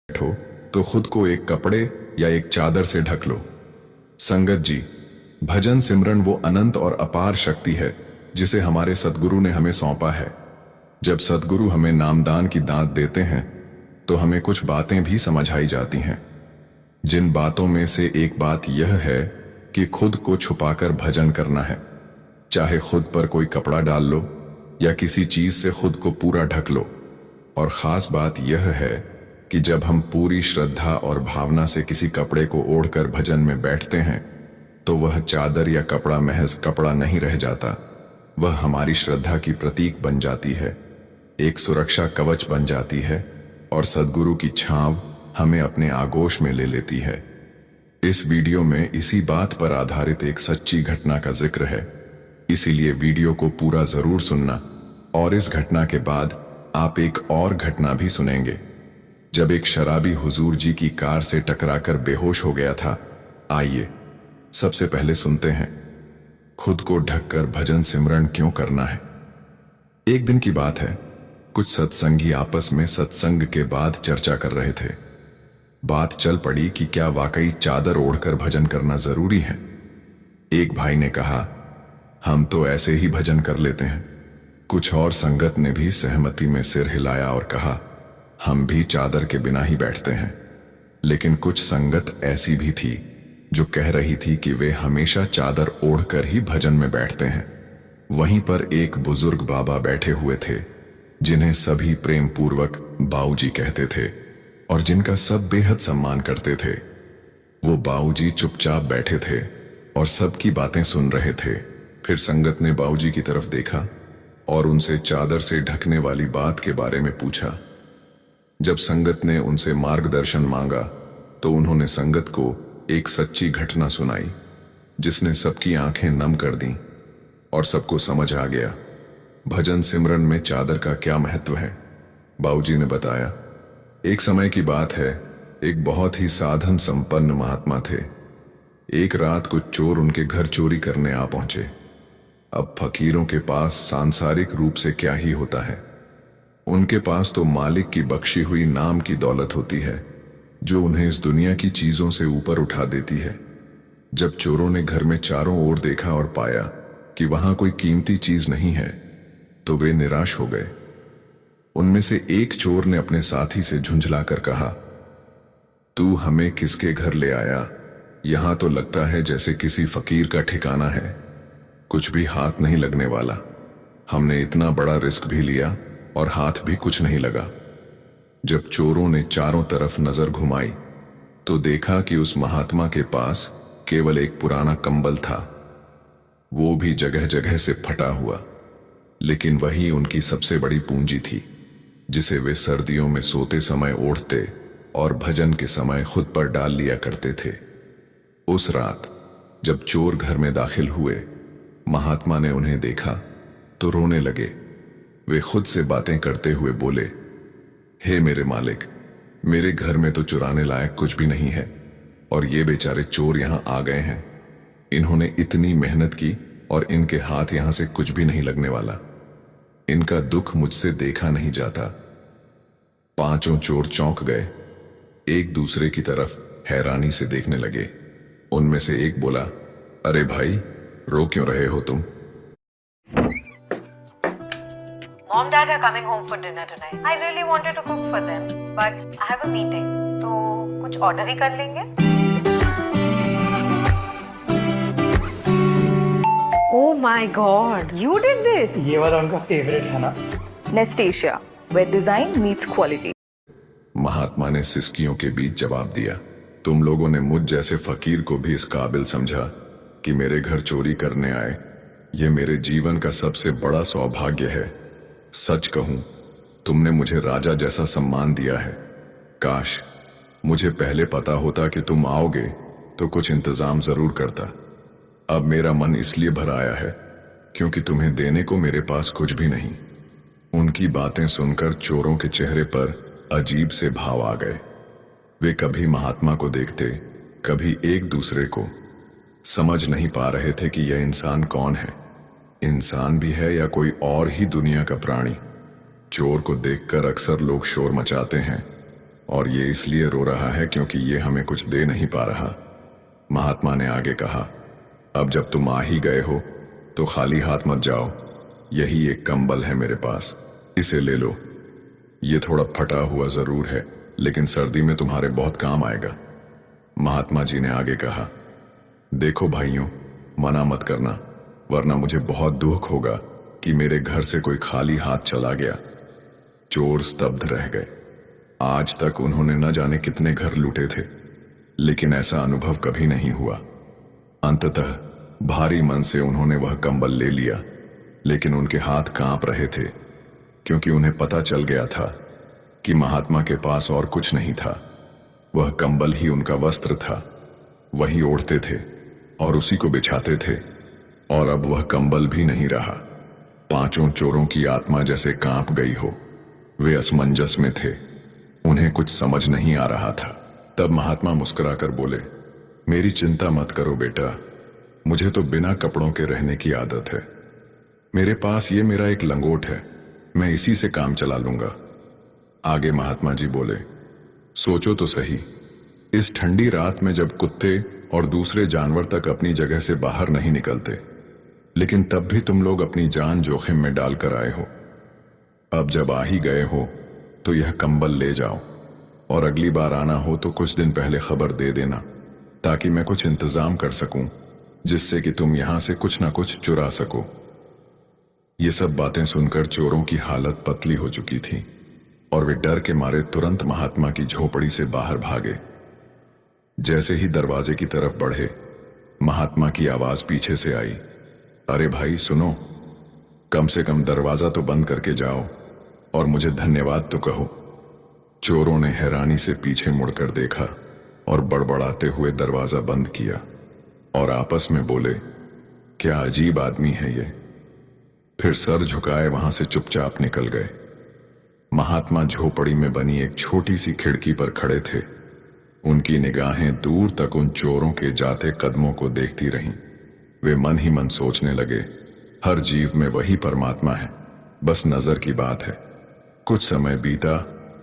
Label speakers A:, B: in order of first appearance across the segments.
A: बैठो तो खुद को एक कपड़े या एक चादर से ढक लो। संगत जी, भजन सिमरन वो अनंत और अपार शक्ति है जिसे हमारे सद्गुरु ने हमें सौंपा है। जब सद्गुरु हमें नामदान की दात देते हैं तो हमें कुछ बातें भी समझ आई जाती हैं। जिन बातों में से एक बात यह है कि खुद को छुपाकर भजन करना है। चाहे खुद पर कोई कपड़ा डाल लो या किसी चीज से खुद को पूरा ढक लो। और खास बात यह है कि जब हम पूरी श्रद्धा और भावना से किसी कपड़े को ओढ़कर भजन में बैठते हैं तो वह चादर या कपड़ा महज कपड़ा नहीं रह जाता, वह हमारी श्रद्धा की प्रतीक बन जाती है, एक सुरक्षा कवच बन जाती है और सद्गुरु की छांव हमें अपने आगोश में ले लेती है। इस वीडियो में इसी बात पर आधारित एक सच्ची घटना का जिक्र है, इसीलिए वीडियो को पूरा जरूर सुनना। और इस घटना के बाद आप एक और घटना भी सुनेंगे, जब एक शराबी हुजूर जी की कार से टकराकर बेहोश हो गया था। आइए सबसे पहले सुनते हैं, खुद को ढककर भजन सिमरन क्यों करना है। एक दिन की बात है, कुछ सत्संगी आपस में सत्संग के बाद चर्चा कर रहे थे। बात चल पड़ी कि क्या वाकई चादर ओढ़कर भजन करना जरूरी है। एक भाई ने कहा, हम तो ऐसे ही भजन कर लेते हैं। कुछ और संगत ने भी सहमति में सिर हिलाया और कहा, हम भी चादर के बिना ही बैठते हैं। लेकिन कुछ संगत ऐसी भी थी जो कह रही थी कि वे हमेशा चादर ओढ़कर ही भजन में बैठते हैं। वहीं पर एक बुजुर्ग बाबा बैठे हुए थे जिन्हें सभी प्रेम पूर्वक बाऊजी कहते थे और जिनका सब बेहद सम्मान करते थे। वो बाऊजी चुपचाप बैठे थे और सबकी बातें सुन रहे थे। फिर संगत ने बाऊजी की तरफ देखा और उनसे चादर से ढकने वाली बात के बारे में पूछा। जब संगत ने उनसे मार्गदर्शन मांगा तो उन्होंने संगत को एक सच्ची घटना सुनाई जिसने सबकी आंखें नम कर दी और सबको समझ आ गया भजन सिमरन में चादर का क्या महत्व है। बाऊजी ने बताया, एक समय की बात है, एक बहुत ही साधन संपन्न महात्मा थे। एक रात कुछ चोर उनके घर चोरी करने आ पहुंचे। अब फकीरों के पास सांसारिक रूप से क्या ही होता है, उनके पास तो मालिक की बख्शी हुई नाम की दौलत होती है जो उन्हें इस दुनिया की चीजों से ऊपर उठा देती है। जब चोरों ने घर में चारों ओर देखा और पाया कि वहां कोई कीमती चीज नहीं है तो वे निराश हो गए। उनमें से एक चोर ने अपने साथी से झुंझलाकर कहा, तू हमें किसके घर ले आया? यहां तो लगता है जैसे किसी फकीर का ठिकाना है, कुछ भी हाथ नहीं लगने वाला। हमने इतना बड़ा रिस्क भी लिया और हाथ भी कुछ नहीं लगा। जब चोरों ने चारों तरफ नजर घुमाई तो देखा कि उस महात्मा के पास केवल एक पुराना कंबल था, वो भी जगह जगह से फटा हुआ। लेकिन वही उनकी सबसे बड़ी पूंजी थी जिसे वे सर्दियों में सोते समय ओढ़ते और भजन के समय खुद पर डाल लिया करते थे। उस रात जब चोर घर में दाखिल हुए, महात्मा ने उन्हें देखा तो रोने लगे। वे खुद से बातें करते हुए बोले, हे मेरे मालिक, मेरे घर में तो चुराने लायक कुछ भी नहीं है और ये बेचारे चोर यहां आ गए हैं। इन्होंने इतनी मेहनत की और इनके हाथ यहां से कुछ भी नहीं लगने वाला। इनका दुख मुझसे देखा नहीं जाता। पांचों चोर चौंक गए, एक दूसरे की तरफ हैरानी से देखने लगे। उनमें से एक बोला, अरे भाई, रो क्यों रहे हो तुम?
B: Mom, Dad are coming home for dinner tonight. I really wanted to cook for them, but I have a meeting. तो कुछ ऑर्डर ही कर लेंगे? Oh my God! You did this?
C: ये वाला उनका फेवरेट है ना?
D: Nestasia, where design meets quality.
A: महात्मा ने सिसकियों के बीच जवाब दिया, तुम लोगों ने मुझ जैसे फकीर को भी इस काबिल समझा कि मेरे घर चोरी करने आए। ये मेरे जीवन का सबसे बड़ा सौभाग्य है। सच कहूं, तुमने मुझे राजा जैसा सम्मान दिया है। काश मुझे पहले पता होता कि तुम आओगे तो कुछ इंतजाम जरूर करता। अब मेरा मन इसलिए भर आया है क्योंकि तुम्हें देने को मेरे पास कुछ भी नहीं। उनकी बातें सुनकर चोरों के चेहरे पर अजीब से भाव आ गए। वे कभी महात्मा को देखते, कभी एक दूसरे को। समझ नहीं पा रहे थे कि यह इंसान कौन है, इंसान भी है या कोई और ही दुनिया का प्राणी। चोर को देखकर अक्सर लोग शोर मचाते हैं, और ये इसलिए रो रहा है क्योंकि ये हमें कुछ दे नहीं पा रहा। महात्मा ने आगे कहा, अब जब तुम आ ही गए हो तो खाली हाथ मत जाओ। यही एक कंबल है मेरे पास, इसे ले लो। ये थोड़ा फटा हुआ जरूर है, लेकिन सर्दी में तुम्हारे बहुत काम आएगा। महात्मा जी ने आगे कहा, देखो भाइयों, मना मत करना, वरना मुझे बहुत दुख होगा कि मेरे घर से कोई खाली हाथ चला गया। चोर स्तब्ध रह गए। आज तक उन्होंने न जाने कितने घर लूटे थे, लेकिन ऐसा अनुभव कभी नहीं हुआ। अंततः भारी मन से उन्होंने वह कंबल ले लिया, लेकिन उनके हाथ कांप रहे थे, क्योंकि उन्हें पता चल गया था कि महात्मा के पास और कुछ नहीं था। वह कंबल ही उनका वस्त्र था, वही ओढ़ते थे और उसी को बिछाते थे, और अब वह कंबल भी नहीं रहा। पांचों चोरों की आत्मा जैसे कांप गई हो। वे असमंजस में थे, उन्हें कुछ समझ नहीं आ रहा था। तब महात्मा मुस्कुराकर बोले, मेरी चिंता मत करो बेटा, मुझे तो बिना कपड़ों के रहने की आदत है। मेरे पास ये मेरा एक लंगोट है, मैं इसी से काम चला लूंगा। आगे महात्मा जी बोले, सोचो तो सही, इस ठंडी रात में जब कुत्ते और दूसरे जानवर तक अपनी जगह से बाहर नहीं निकलते, लेकिन तब भी तुम लोग अपनी जान जोखिम में डालकर आए हो। अब जब आ ही गए हो तो यह कंबल ले जाओ, और अगली बार आना हो तो कुछ दिन पहले खबर दे देना, ताकि मैं कुछ इंतजाम कर सकूं, जिससे कि तुम यहां से कुछ ना कुछ चुरा सको। ये सब बातें सुनकर चोरों की हालत पतली हो चुकी थी, और वे डर के मारे तुरंत महात्मा की झोपड़ी से बाहर भागे। जैसे ही दरवाजे की तरफ बढ़े, महात्मा की आवाज पीछे से आई, अरे भाई सुनो, कम से कम दरवाजा तो बंद करके जाओ और मुझे धन्यवाद तो कहो। चोरों ने हैरानी से पीछे मुड़कर देखा और बड़बड़ाते हुए दरवाजा बंद किया और आपस में बोले, क्या अजीब आदमी है ये। फिर सर झुकाए वहां से चुपचाप निकल गए। महात्मा झोपड़ी में बनी एक छोटी सी खिड़की पर खड़े थे। उनकी निगाहें दूर तक उन चोरों के जाते कदमों को देखती रहीं। वे मन ही मन सोचने लगे, हर जीव में वही परमात्मा है, बस नजर की बात है। कुछ समय बीता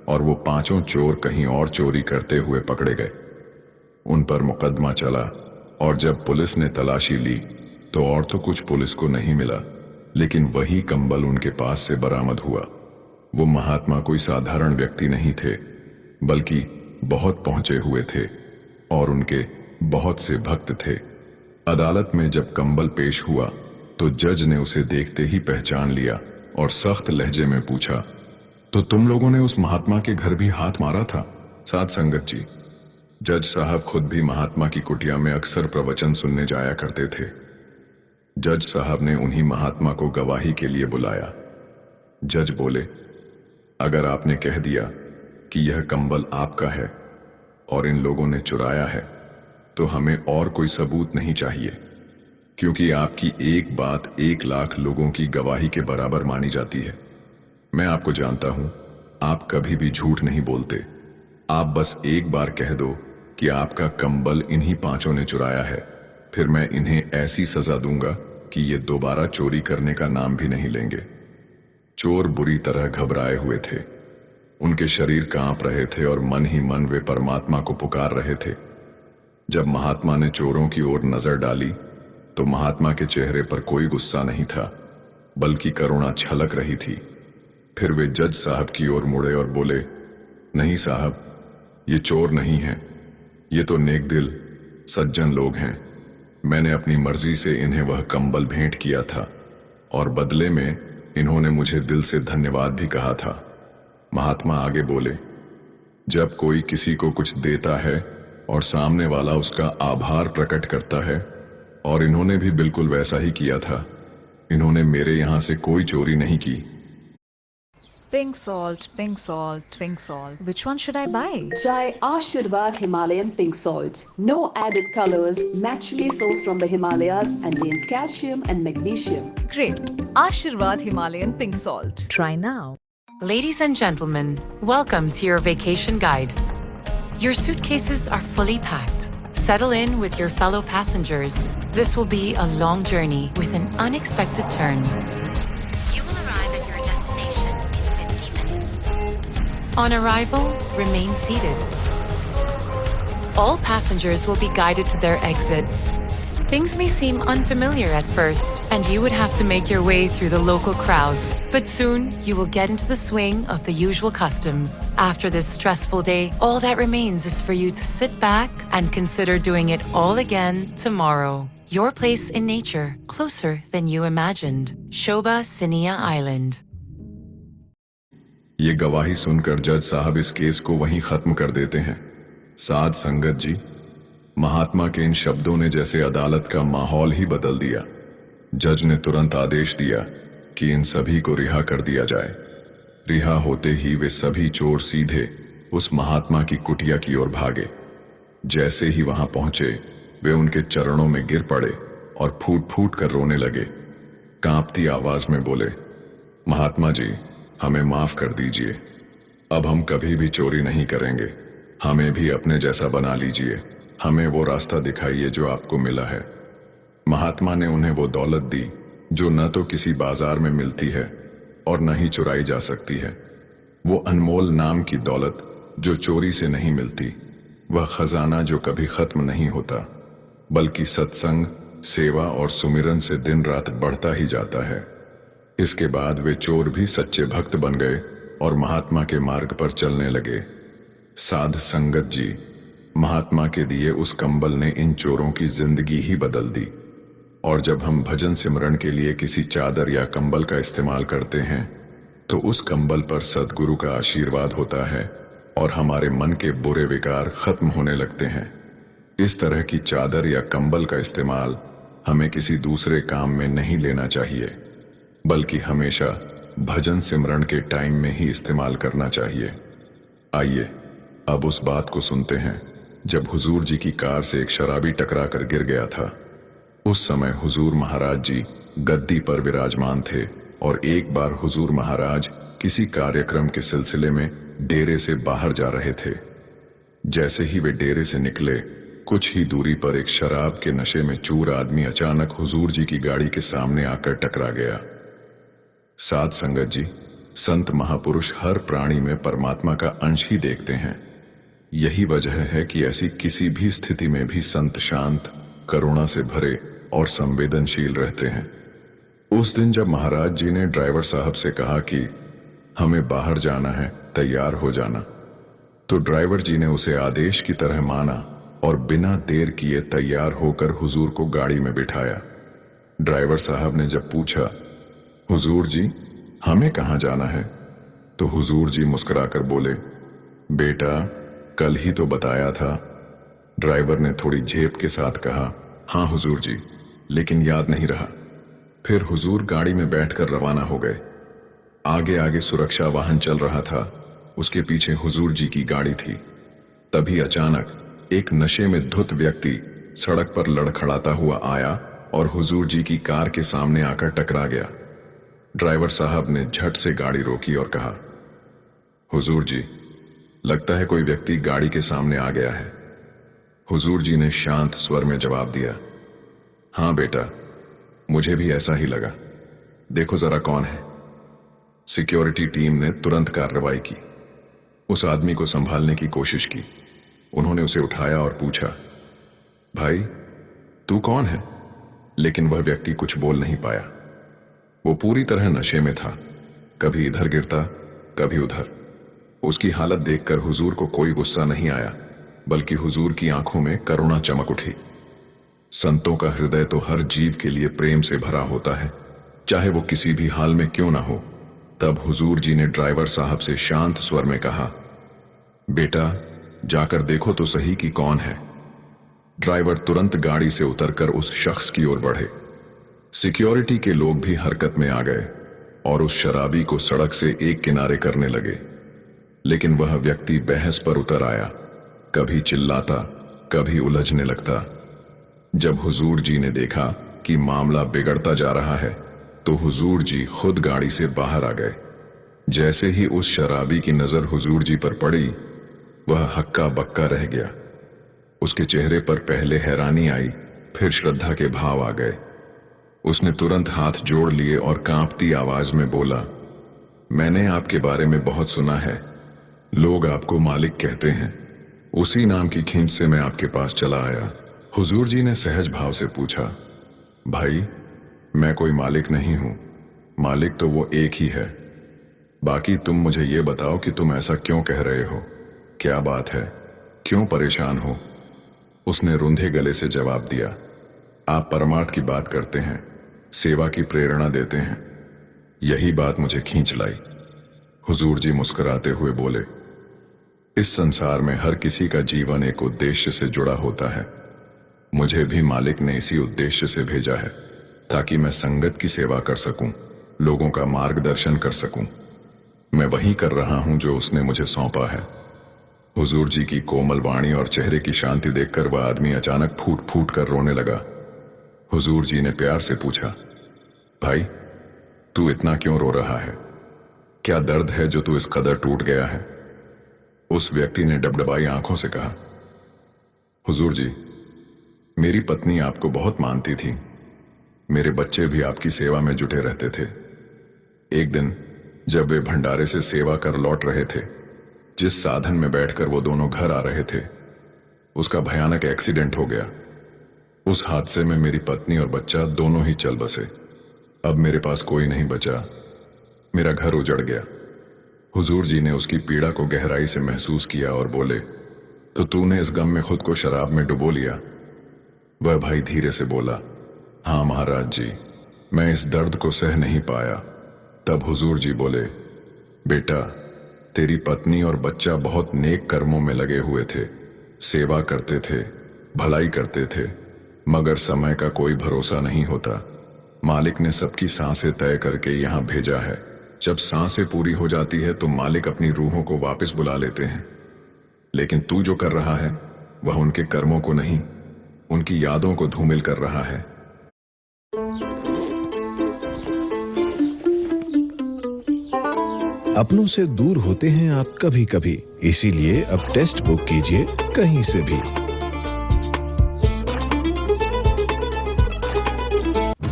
A: और वो पांचों चोर कहीं और चोरी करते हुए पकड़े गए। उन पर मुकदमा चला, और जब पुलिस ने तलाशी ली तो और तो कुछ पुलिस को नहीं मिला, लेकिन वही कंबल उनके पास से बरामद हुआ। वो महात्मा कोई साधारण व्यक्ति नहीं थे, बल्कि बहुत पहुंचे हुए थे, और उनके बहुत से भक्त थे। अदालत में जब कंबल पेश हुआ तो जज ने उसे देखते ही पहचान लिया और सख्त लहजे में पूछा, तो तुम लोगों ने उस महात्मा के घर भी हाथ मारा था? साथ संगत जी, जज साहब खुद भी महात्मा की कुटिया में अक्सर प्रवचन सुनने जाया करते थे। जज साहब ने उन्हीं महात्मा को गवाही के लिए बुलाया। जज बोले, अगर आपने कह दिया कि यह कंबल आपका है और इन लोगों ने चुराया है, तो हमें और कोई सबूत नहीं चाहिए, क्योंकि आपकी एक बात 1 लाख लोगों की गवाही के बराबर मानी जाती है। मैं आपको जानता हूं, आप कभी भी झूठ नहीं बोलते। आप बस एक बार कह दो कि आपका कंबल इन्हीं पांचों ने चुराया है, फिर मैं इन्हें ऐसी सजा दूंगा कि ये दोबारा चोरी करने का नाम भी नहीं लेंगे। चोर बुरी तरह घबराए हुए थे। उनके शरीर कांप रहे थे और मन ही मन वे परमात्मा को पुकार रहे थे। जब महात्मा ने चोरों की ओर नजर डाली तो महात्मा के चेहरे पर कोई गुस्सा नहीं था, बल्कि करुणा छलक रही थी। फिर वे जज साहब की ओर मुड़े और बोले, नहीं साहब, ये चोर नहीं हैं, ये तो नेक दिल सज्जन लोग हैं। मैंने अपनी मर्जी से इन्हें वह कंबल भेंट किया था, और बदले में इन्होंने मुझे दिल से धन्यवाद भी कहा था। महात्मा आगे बोले, जब कोई किसी को कुछ देता है और सामने वाला उसका आभार प्रकट करता है, और इन्होंने भी बिल्कुल वैसा ही किया था। इन्होंने मेरे यहां से कोई चोरी नहीं की।
E: Pink salt, pink salt, pink salt. Which one should I buy?
F: Try Ashirvad Himalayan Pink Salt. No added colors, naturally sourced from the Himalayas, contains calcium and magnesium.
E: Great. Ashirvad Himalayan pink salt. Try now.
G: Ladies and gentlemen, welcome to your vacation guide. Your suitcases are fully packed. Settle in with your fellow passengers. This will be a long journey with an unexpected turn.
H: You will arrive at your destination in 50 minutes.
G: On arrival, remain seated. All passengers will be guided to their exit. Things may seem unfamiliar at first, and you would have to make your way through the local crowds. But soon, you will get into the swing of the usual customs. After this stressful day, all that remains is for you to sit back and consider doing it all again tomorrow. Your place in nature, closer than you imagined. Shobha Sinia Island.
A: ये गवाही सुनकर जज साहब इस case को वहीं खत्म कर देते हैं। साध संगत जी, महात्मा के इन शब्दों ने जैसे अदालत का माहौल ही बदल दिया। जज ने तुरंत आदेश दिया कि इन सभी को रिहा कर दिया जाए। रिहा होते ही वे सभी चोर सीधे उस महात्मा की कुटिया की ओर भागे। जैसे ही वहां पहुंचे, वे उनके चरणों में गिर पड़े और फूट फूट कर रोने लगे। कांपती आवाज में बोले, महात्मा जी, हमें माफ कर दीजिए। अब हम कभी भी चोरी नहीं करेंगे। हमें भी अपने जैसा बना लीजिए। हमें वो रास्ता दिखाइए जो आपको मिला है। महात्मा ने उन्हें वो दौलत दी जो न तो किसी बाजार में मिलती है और न ही चुराई जा सकती है। वो अनमोल नाम की दौलत जो चोरी से नहीं मिलती, वह खजाना जो कभी खत्म नहीं होता, बल्कि सत्संग, सेवा और सुमिरन से दिन रात बढ़ता ही जाता है। इसके बाद वे चोर भी सच्चे भक्त बन गए और महात्मा के मार्ग पर चलने लगे। साध संगत जी, महात्मा के दिए उस कंबल ने इन चोरों की जिंदगी ही बदल दी। और जब हम भजन सिमरन के लिए किसी चादर या कंबल का इस्तेमाल करते हैं, तो उस कंबल पर सद्गुरु का आशीर्वाद होता है और हमारे मन के बुरे विकार खत्म होने लगते हैं। इस तरह की चादर या कंबल का इस्तेमाल हमें किसी दूसरे काम में नहीं लेना चाहिए, बल्कि हमेशा भजन सिमरन के टाइम में ही इस्तेमाल करना चाहिए। आइए अब उस बात को सुनते हैं जब हुजूर जी की कार से एक शराबी टकरा कर गिर गया था। उस समय हुजूर महाराज जी गद्दी पर विराजमान थे और एक बार हुजूर महाराज किसी कार्यक्रम के सिलसिले में डेरे से बाहर जा रहे थे। जैसे ही वे डेरे से निकले, कुछ ही दूरी पर एक शराब के नशे में चूर आदमी अचानक हुजूर जी की गाड़ी के सामने आकर टकरा गया। साध संगत जी, संत महापुरुष हर प्राणी में परमात्मा का अंश ही देखते हैं। यही वजह है कि ऐसी किसी भी स्थिति में भी संत शांत, करुणा से भरे और संवेदनशील रहते हैं। उस दिन जब महाराज जी ने ड्राइवर साहब से कहा कि हमें बाहर जाना है, तैयार हो जाना, तो ड्राइवर जी ने उसे आदेश की तरह माना और बिना देर किए तैयार होकर हुजूर को गाड़ी में बिठाया। ड्राइवर साहब ने जब पूछा, हुजूर जी हमें कहाँ जाना है, तो हुजूर जी मुस्कुराकर बोले, बेटा कल ही तो बताया था। ड्राइवर ने थोड़ी झेप के साथ कहा, हाँ हुजूर जी, लेकिन याद नहीं रहा। फिर हुजूर गाड़ी में बैठकर रवाना हो गए। आगे आगे सुरक्षा वाहन चल रहा था, उसके पीछे हुजूर जी की गाड़ी थी। तभी अचानक एक नशे में धुत व्यक्ति सड़क पर लड़खड़ाता हुआ आया और हुजूर जी की कार के सामने आकर टकरा गया। ड्राइवर साहब ने झट से गाड़ी रोकी और कहा, हुजूर जी, लगता है कोई व्यक्ति गाड़ी के सामने आ गया है। हुजूर जी ने शांत स्वर में जवाब दिया, हाँ बेटा, मुझे भी ऐसा ही लगा। देखो जरा कौन है। सिक्योरिटी टीम ने तुरंत कार्रवाई की। उस आदमी को संभालने की कोशिश की। उन्होंने उसे उठाया और पूछा, भाई तू कौन है? लेकिन वह व्यक्ति कुछ बोल नहीं पाया। वो पूरी तरह नशे में था, कभी इधर गिरता कभी उधर। उसकी हालत देखकर हुजूर को कोई गुस्सा नहीं आया, बल्कि हुजूर की आंखों में करुणा चमक उठी। संतों का हृदय तो हर जीव के लिए प्रेम से भरा होता है, चाहे वो किसी भी हाल में क्यों ना हो। तब हुजूर जी ने ड्राइवर साहब से शांत स्वर में कहा, बेटा जाकर देखो तो सही कि कौन है। ड्राइवर तुरंत गाड़ी से उतरकर उस शख्स की ओर बढ़े। सिक्योरिटी के लोग भी हरकत में आ गए और उस शराबी को सड़क से एक किनारे करने लगे। लेकिन वह व्यक्ति बहस पर उतर आया, कभी चिल्लाता कभी उलझने लगता। जब हुजूर जी ने देखा कि मामला बिगड़ता जा रहा है, तो हुजूर जी खुद गाड़ी से बाहर आ गए। जैसे ही उस शराबी की नजर हुजूर जी पर पड़ी, वह हक्का बक्का रह गया। उसके चेहरे पर पहले हैरानी आई, फिर श्रद्धा के भाव आ गए। उसने तुरंत हाथ जोड़ लिए और कांपती आवाज में बोला, मैंने आपके बारे में बहुत सुना है। लोग आपको मालिक कहते हैं। उसी नाम की खींच से मैं आपके पास चला आया। हुजूर जी ने सहज भाव से पूछा, भाई मैं कोई मालिक नहीं हूं, मालिक तो वो एक ही है। बाकी तुम मुझे ये बताओ कि तुम ऐसा क्यों कह रहे हो, क्या बात है, क्यों परेशान हो? उसने रुंधे गले से जवाब दिया, आप परमार्थ की बात करते हैं, सेवा की प्रेरणा देते हैं, यही बात मुझे खींच लाई। हुजूर जी मुस्कुराते हुए बोले, इस संसार में हर किसी का जीवन एक उद्देश्य से जुड़ा होता है। मुझे भी मालिक ने इसी उद्देश्य से भेजा है, ताकि मैं संगत की सेवा कर सकूं, लोगों का मार्गदर्शन कर सकूं। मैं वही कर रहा हूं जो उसने मुझे सौंपा है। हुजूर जी की कोमल वाणी और चेहरे की शांति देखकर वह आदमी अचानक फूट फूट कर रोने लगा। हुजूर जी ने प्यार से पूछा, भाई तू इतना क्यों रो रहा है? क्या दर्द है जो तू इस कदर टूट गया है? उस व्यक्ति ने डबडबाई आंखों से कहा, हुजूर जी, मेरी पत्नी आपको बहुत मानती थी, मेरे बच्चे भी आपकी सेवा में जुटे रहते थे। एक दिन जब वे भंडारे से सेवा कर लौट रहे थे, जिस साधन में बैठकर वो दोनों घर आ रहे थे, उसका भयानक एक्सीडेंट हो गया। उस हादसे में मेरी पत्नी और बच्चा दोनों ही चल बसे। अब मेरे पास कोई नहीं बचा, मेरा घर उजड़ गया। हुजूर जी ने उसकी पीड़ा को गहराई से महसूस किया और बोले, तो तूने इस गम में खुद को शराब में डुबो लिया? वह भाई धीरे से बोला, हाँ महाराज जी, मैं इस दर्द को सह नहीं पाया। तब हुजूर जी बोले, बेटा तेरी पत्नी और बच्चा बहुत नेक कर्मों में लगे हुए थे, सेवा करते थे, भलाई करते थे, मगर समय का कोई भरोसा नहीं होता। मालिक ने सबकी सांसें तय करके यहाँ भेजा है। जब सांसें पूरी हो जाती है तो मालिक अपनी रूहों को वापस बुला लेते हैं। लेकिन तू जो कर रहा है वह उनके कर्मों को नहीं, उनकी यादों को धूमिल कर रहा है।
H: अपनों से दूर होते हैं आप कभी कभी, इसीलिए अब टेस्ट बुक कीजिए कहीं से भी।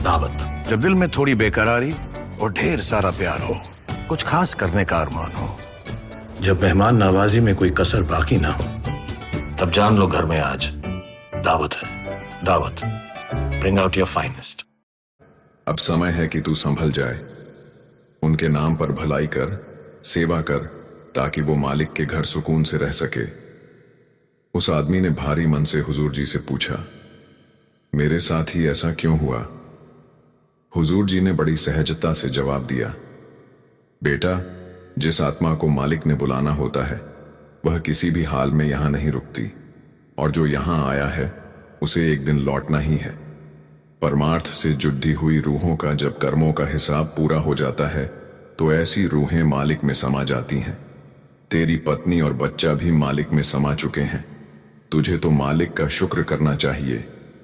I: दावत, जब दिल में थोड़ी बेकरारी और ढेर सारा प्यार हो, कुछ खास करने का अरमान हो, जब मेहमान नवाजी में कोई कसर बाकी ना हो, तब जान लो घर में आज दावत है। दावत, ब्रिंग आउट योर फाइनेस्ट।
A: अब समय है कि तू संभल जाए, उनके नाम पर भलाई कर, सेवा कर, ताकि वो मालिक के घर सुकून से रह सके। उस आदमी ने भारी मन से हुजूर जी से पूछा, मेरे साथ ही ऐसा क्यों हुआ? हुजूर जी ने बड़ी सहजता से जवाब दिया, बेटा जिस आत्मा को मालिक ने बुलाना होता है वह किसी भी हाल में यहां नहीं रुकती, और जो यहां आया है उसे एक दिन लौटना ही है। परमार्थ से जुड़ी हुई रूहों का जब कर्मों का हिसाब पूरा हो जाता है तो ऐसी रूहें मालिक में समा जाती हैं। तेरी पत्नी और बच्चा भी मालिक में समा चुके हैं। तुझे तो मालिक का शुक्र करना चाहिए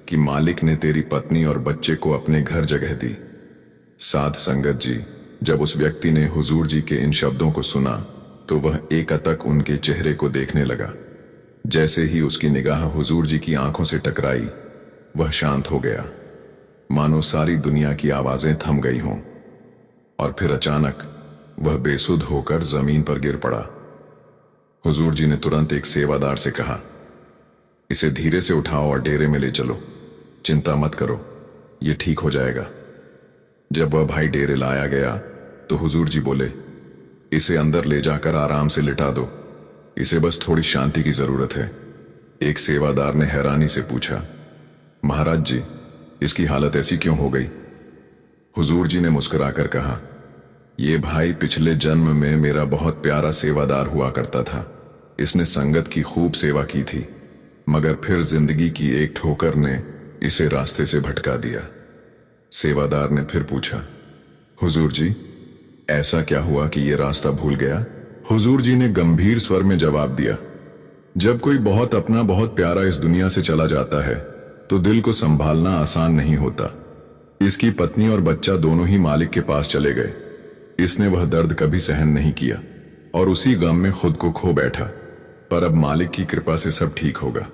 A: कि मालिक ने तेरी पत्नी और बच्चे को अपने घर जगह दी। साध संगत जी, जब उस व्यक्ति ने हुजूर जी के इन शब्दों को सुना तो वह एकटक उनके चेहरे को देखने लगा। जैसे ही उसकी निगाह हुजूर जी की आंखों से टकराई, वह शांत हो गया, मानो सारी दुनिया की आवाजें थम गई हों। और फिर अचानक वह बेसुध होकर जमीन पर गिर पड़ा। हुजूर जी ने तुरंत एक सेवादार से कहा, इसे धीरे से उठाओ और डेरे में ले चलो, चिंता मत करो, ये ठीक हो जाएगा। जब वह भाई डेरे लाया गया तो हुजूर जी बोले, इसे अंदर ले जाकर आराम से लिटा दो, इसे बस थोड़ी शांति की जरूरत है। एक सेवादार ने हैरानी से पूछा, महाराज जी इसकी हालत ऐसी क्यों हो गई? हुजूर जी ने मुस्कुराकर कहा, ये भाई पिछले जन्म में मेरा बहुत प्यारा सेवादार हुआ करता था। इसने संगत की खूब सेवा की थी, मगर फिर जिंदगी की एक ठोकर ने इसे रास्ते से भटका दिया। सेवादार ने फिर पूछा, हुजूर जी ऐसा क्या हुआ कि ये रास्ता भूल गया? हुजूर जी ने गंभीर स्वर में जवाब दिया, जब कोई बहुत अपना बहुत प्यारा इस दुनिया से चला जाता है तो दिल को संभालना आसान नहीं होता। इसकी पत्नी और बच्चा दोनों ही मालिक के पास चले गए। इसने वह दर्द कभी सहन नहीं किया और उसी गम में खुद को खो बैठा, पर अब मालिक की कृपा से सब ठीक होगा।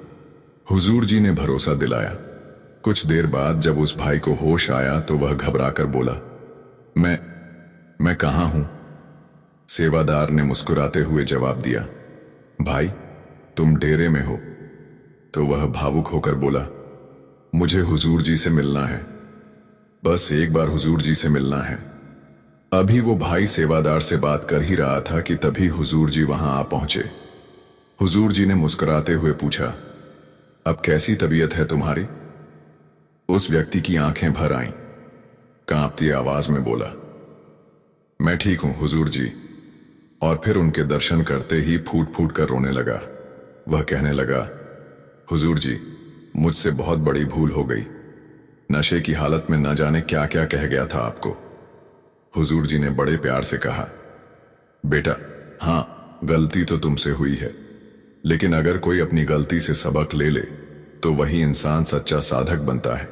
A: हुजूर जी ने भरोसा दिलाया। कुछ देर बाद जब उस भाई को होश आया तो वह घबराकर बोला, मैं कहां हूं? सेवादार ने मुस्कुराते हुए जवाब दिया, भाई, तुम डेरे में हो? तो वह भावुक होकर बोला, मुझे हुजूर जी से मिलना है, बस एक बार हुजूर जी से मिलना है। अभी वो भाई सेवादार से बात कर ही रहा था कि तभी हुजूर जी वहां आ पहुंचे। हुजूर जी ने मुस्कुराते हुए पूछा, अब कैसी तबीयत है तुम्हारी? उस व्यक्ति की आंखें भर आईं, कांपती आवाज में बोला, मैं ठीक हूं हुजूर जी। और फिर उनके दर्शन करते ही फूट फूट कर रोने लगा। वह कहने लगा, हुजूर जी, मुझसे बहुत बड़ी भूल हो गई। नशे की हालत में न जाने क्या क्या कह गया था आपको। हुजूर जी ने बड़े प्यार से कहा, बेटा, हां, गलती तो तुमसे हुई है, लेकिन अगर कोई अपनी गलती से सबक ले ले तो वही इंसान सच्चा साधक बनता है।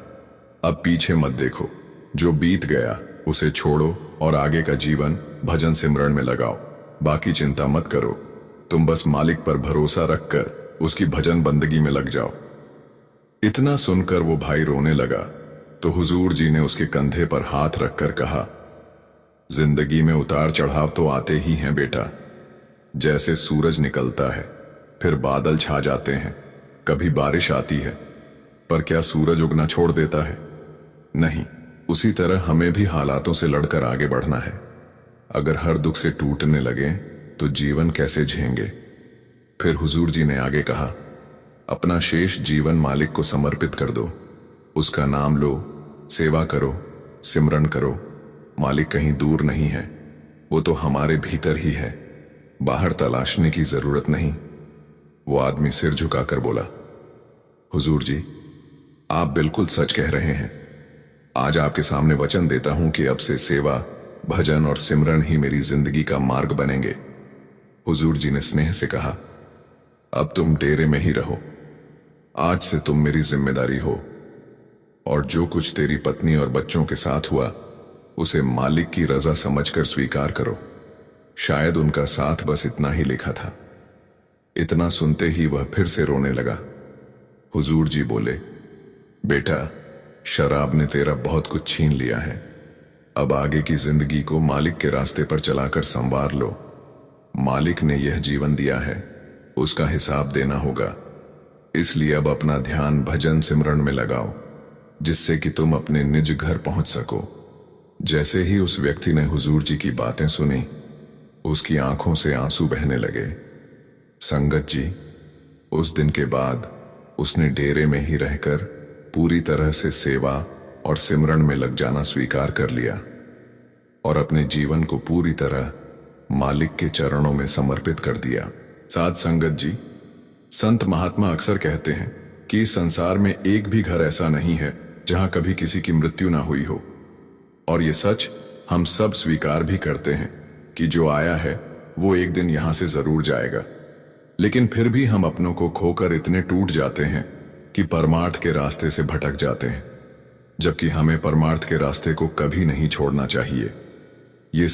A: अब पीछे मत देखो, जो बीत गया उसे छोड़ो और आगे का जीवन भजन सिमरन में लगाओ। बाकी चिंता मत करो, तुम बस मालिक पर भरोसा रखकर उसकी भजन बंदगी में लग जाओ। इतना सुनकर वो भाई रोने लगा तो हुजूर जी ने उसके कंधे पर हाथ रखकर कहा, जिंदगी में उतार चढ़ाव तो आते ही हैं बेटा। जैसे सूरज निकलता है, फिर बादल छा जाते हैं, कभी बारिश आती है, पर क्या सूरज उगना छोड़ देता है? नहीं। उसी तरह हमें भी हालातों से लड़कर आगे बढ़ना है। अगर हर दुख से टूटने लगे तो जीवन कैसे झेंगे? फिर हुजूर जी ने आगे कहा, अपना शेष जीवन मालिक को समर्पित कर दो, उसका नाम लो, सेवा करो, सिमरन करो। मालिक कहीं दूर नहीं है, वो तो हमारे भीतर ही है, बाहर तलाशने की जरूरत नहीं। वो आदमी सिर झुकाकर बोला, हुजूर जी, आप बिल्कुल सच कह रहे हैं। आज आपके सामने वचन देता हूं कि अब से सेवा, भजन और सिमरन ही मेरी जिंदगी का मार्ग बनेंगे। हुजूर जी ने स्नेह से कहा, अब तुम डेरे में ही रहो, आज से तुम मेरी जिम्मेदारी हो, और जो कुछ तेरी पत्नी और बच्चों के साथ हुआ उसे मालिक की रजा समझकर स्वीकार करो। शायद उनका साथ बस इतना ही लिखा था। इतना सुनते ही वह फिर से रोने लगा। हुजूर जी बोले, बेटा, शराब ने तेरा बहुत कुछ छीन लिया है, अब आगे की जिंदगी को मालिक के रास्ते पर चलाकर संवार लो। मालिक ने यह जीवन दिया है, उसका हिसाब देना होगा, इसलिए अब अपना ध्यान भजन सिमरन में लगाओ, जिससे कि तुम अपने निज घर पहुंच सको। जैसे ही उस व्यक्ति ने हुजूर जी की बातें सुनी, उसकी आंखों से आंसू बहने लगे। संगत जी, उस दिन के बाद उसने डेरे में ही रहकर पूरी तरह से सेवा और सिमरन में लग जाना स्वीकार कर लिया और अपने जीवन को पूरी तरह मालिक के चरणों में समर्पित कर दिया। साध संगत जी, संत महात्मा अक्सर कहते हैं कि इस संसार में एक भी घर ऐसा नहीं है जहां कभी किसी की मृत्यु ना हुई हो, और ये सच हम सब स्वीकार भी करते हैं कि जो आया है वो एक दिन यहां से जरूर जाएगा। लेकिन फिर भी हम अपनों को खोकर इतने टूट जाते हैं कि परमार्थ के रास्ते से भटक जाते हैं, जबकि हमें परमार्थ के रास्ते को कभी नहीं छोड़ना चाहिए। ये